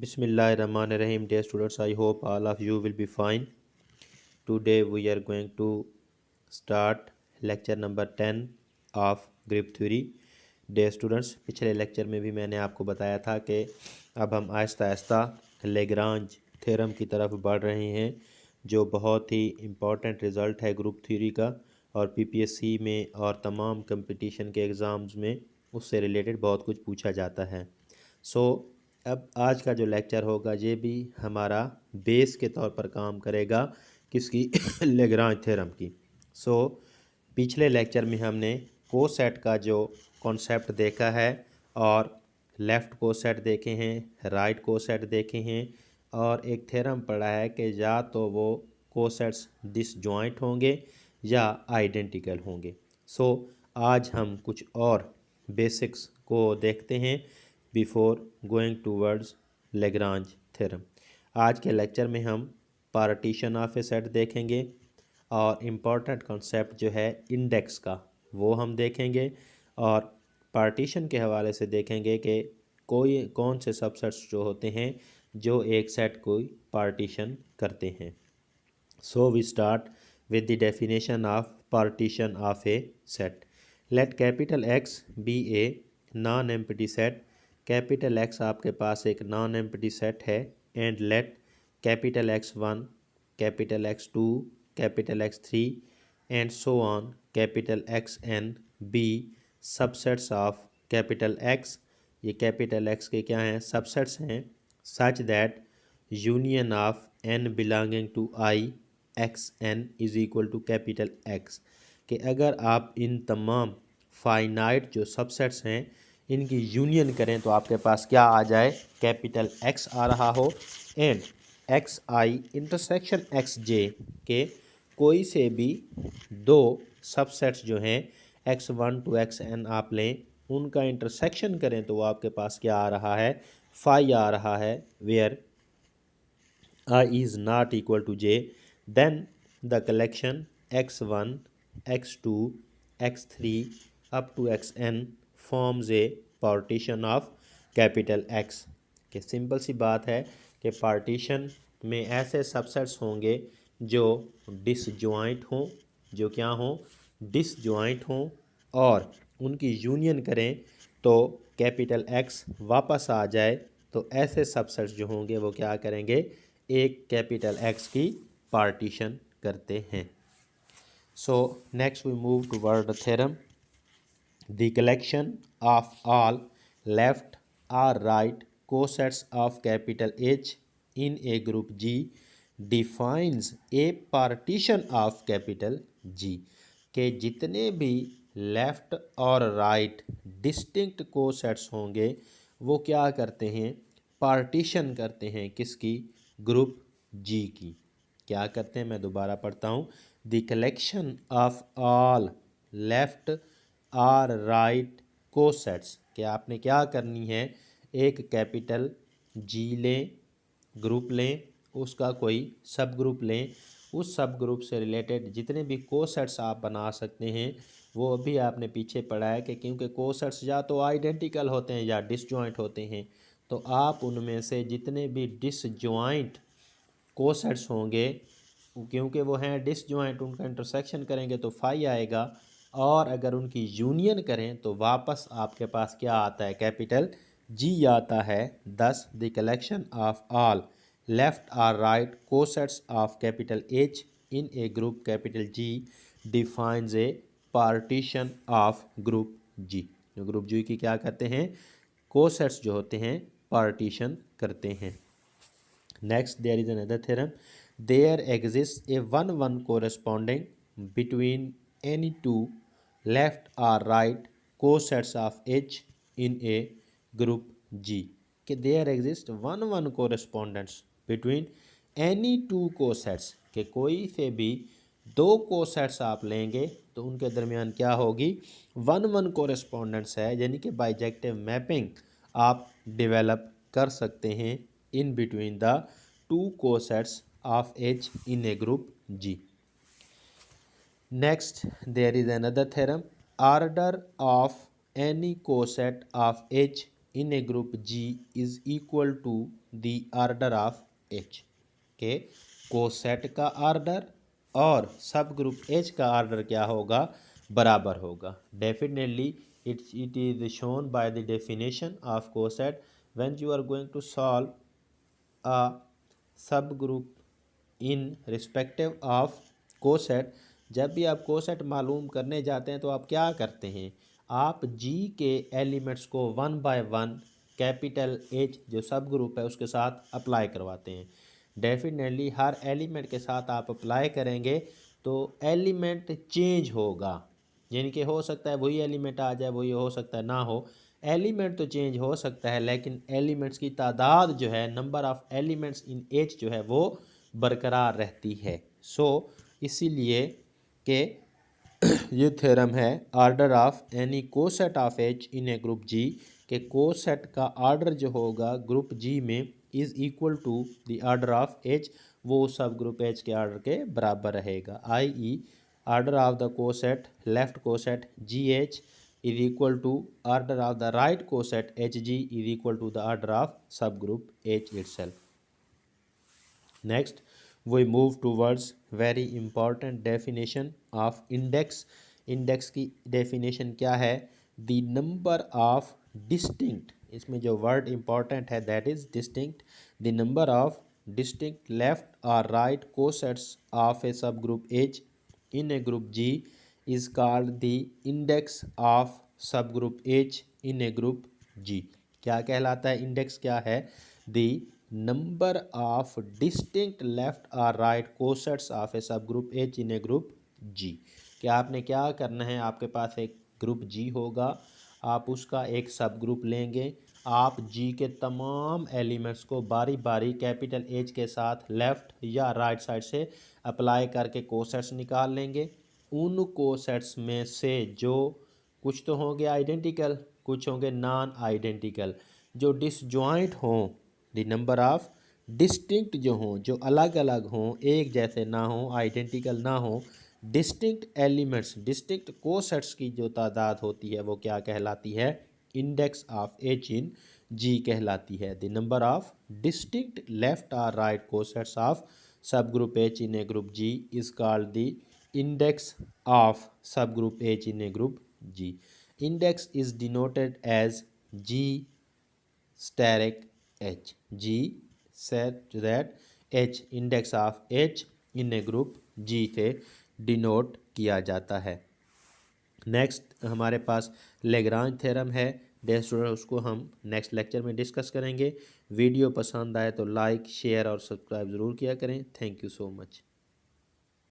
Bismillahirrahmanirrahim. Dear students, I hope all of you will be fine. Today we are going to start lecture number 10 of grip theory. Dear students, पिछले lecture में भी मैंने आपको बताया था कि अब हम आहिस्ता आहिस्ता लेग्रांज थ्योरम की तरफ बढ़ रहे हैं, जो बहुत ही इम्पॉर्टेंट रिज़ल्ट है ग्रुप थ्योरी का, और पीपीएससी में और तमाम कंपटीशन के एग्ज़ाम्स में उससे रिलेटेड बहुत कुछ पूछा जाता है। अब आज का जो लेक्चर होगा ये भी हमारा बेस के तौर पर काम करेगा किसकी लेग्रांज थ्योरम की। पिछले लेक्चर में हमने कोसेट का जो कॉन्सेप्ट देखा है और लेफ़्ट कोसेट देखे हैं, राइट कोसेट देखे हैं, और एक थ्योरम पढ़ा है कि या तो वो कोसेट्स डिसजॉइंट होंगे या आइडेंटिकल होंगे। आज हम कुछ और बेसिक्स को देखते हैं before going towards Lagrange theorem. आज के लेक्चर में हम पार्टीशन ऑफ ए सेट देखेंगे और इम्पॉर्टेंट कॉन्सेप्ट जो है इंडेक्स का वो हम देखेंगे, और पार्टीशन के हवाले से देखेंगे कि कौन से सबसेट्स जो होते हैं जो एक सेट को पार्टीशन करते हैं। We start with the definition of partition of a set. Let capital X be a non-empty set. Capital X आपके पास एक नॉन एम्प्टी सेट है, and let capital X1, capital X2, capital X3 and so on capital Xn be subsets of capital X। ये capital X के क्या हैं? Subsets हैं। Such that union of n belonging to i X n is equal to capital X, कि अगर आप इन तमाम finite जो सबसेट्स हैं इनकी यूनियन करें तो आपके पास क्या आ जाए? कैपिटल X आ रहा हो, and X I intersection X J के कोई से भी दो सबसेट्स जो हैं X1 टू Xn आप लें, उनका इंटरसेक्शन करें तो वो आपके पास क्या आ रहा है? फाई आ रहा है, where I is not equal to j. Then the collection x1, x2, x3 up to xn forms a partition of capital X। कि सिंपल सी बात है कि पार्टीशन में ऐसे सबसेट्स होंगे जो डिसजॉइंट हों, जो क्या हों? डिसजॉइंट हों, और उनकी यूनियन करें तो कैपिटल X वापस आ जाए, तो ऐसे सबसेट्स जो होंगे वो क्या करेंगे? एक कैपिटल X की पार्टीशन करते हैं। Next we move toward the theorem. The collection of all left और right cosets of capital H in a group G defines a partition of capital G, के जितने भी लेफ़्ट और राइट डिस्टिंक्ट कोसेट्स होंगे वो क्या करते हैं? पार्टीशन करते हैं किसकी? ग्रुप G की। क्या करते हैं? मैं दोबारा पढ़ता हूँ। The collection of all left और राइट कोसेट्स, कि आपने क्या करनी है? एक कैपिटल G लें, ग्रुप लें, उसका कोई सब ग्रुप लें, उस सब ग्रुप से रिलेटेड जितने भी कोसेट्स आप बना सकते हैं वो अभी आपने पीछे पढ़ा है कि क्योंकि कोसेट्स या तो आइडेंटिकल होते हैं या डिसजॉइंट होते हैं, तो आप उनमें से जितने भी डिसजॉइंट कोसेट्स होंगे, क्योंकि वो हैं डिसजॉइंट, उनका इंटरसेक्शन करेंगे तो फाई आएगा, और अगर उनकी यूनियन करें तो वापस आपके पास क्या आता है? कैपिटल G आता है। Thus the collection of all left और right cosets of capital H in a group capital G defines a partition of group G। जो ग्रुप G की क्या करते हैं? कोसेट्स जो होते हैं पार्टीशन करते हैं। Next there is another theorem. There exist a one corresponding between any two left और right cosets of H in a group G, कि there exist one correspondents between any two cosets, के कोई से भी दो cosets आप लेंगे तो उनके दरमियान क्या होगी? वन कोरेस्पॉन्डेंट्स है, यानी कि बाइजेक्टिव मैपिंग आप डेवलप कर सकते हैं in between the two cosets of H in a group G. Next, there is another theorem. Order of any coset of H in a group G is equal to the order of H के coset का order और सब group H का order क्या होगा, बराबर होगा। Definitely it is shown by the definition of coset when you are going to solve a subgroup in respective of coset। जब भी आप कोसेट मालूम करने जाते हैं तो आप क्या करते हैं, आप G के एलिमेंट्स को one by one capital H जो सब ग्रुप है उसके साथ अप्लाई करवाते हैं। डेफिनेटली हर एलिमेंट के साथ आप अप्लाई करेंगे तो एलिमेंट चेंज होगा, यानी कि हो सकता है वही एलिमेंट आ जाए, वही हो सकता है ना हो। एलिमेंट तो चेंज हो सकता है लेकिन एलिमेंट्स की तादाद जो है, number of elements in H जो है वो बरकरार रहती है। सो इसीलिए कि ये थ्योरम है order of any coset of H in a group G के कोसेट का ऑर्डर जो होगा ग्रुप जी में is equal to the order of H, वो सब ग्रुप एच के ऑर्डर के बराबर रहेगा। i.e. order of the coset left coset GH is equal to order of the right coset HG is equal to the order of subgroup H itself. Next, we move towards very important definition of index. Index की definition क्या है, the number of distinct, इसमें जो word important है that is distinct, the number of distinct left or right cosets of a subgroup H in a group G is called the index of subgroup H in a group G। क्या कहलाता है, index क्या है, the number of distinct left or right cosets of a subgroup H in a group G। क्या आपने क्या करना है, आपके पास एक ग्रुप G होगा, आप उसका एक सब ग्रुप लेंगे, आप G के तमाम एलिमेंट्स को बारी बारी कैपिटल H के साथ लेफ़्ट या राइट साइड से अप्लाई करके कोसेट्स निकाल लेंगे। उन कोसेट्स में से जो कुछ तो होंगे आइडेंटिकल, कुछ होंगे नॉन आइडेंटिकल, जो डिसजॉइंट हों, द नंबर ऑफ डिस्टिंक्ट जो हों, जो अलग अलग हों, एक जैसे ना हों, आइडेंटिकल ना हों, डिस्टिंक्ट एलिमेंट्स, डिस्टिंक्ट कोसेट्स की जो तादाद होती है वो क्या कहलाती है, index of H in G कहलाती है। The number of distinct left और right cosets of subgroup H in a group G is called the index of subgroup H in a group G. Index is denoted as G asterisk H, G set that H, index of H in a group G से denote किया जाता है। Next हमारे पास Lagrange theorem है, उसको हम next lecture में discuss करेंगे। वीडियो पसंद आए तो लाइक शेयर और सब्सक्राइब ज़रूर किया करें। Thank you so much.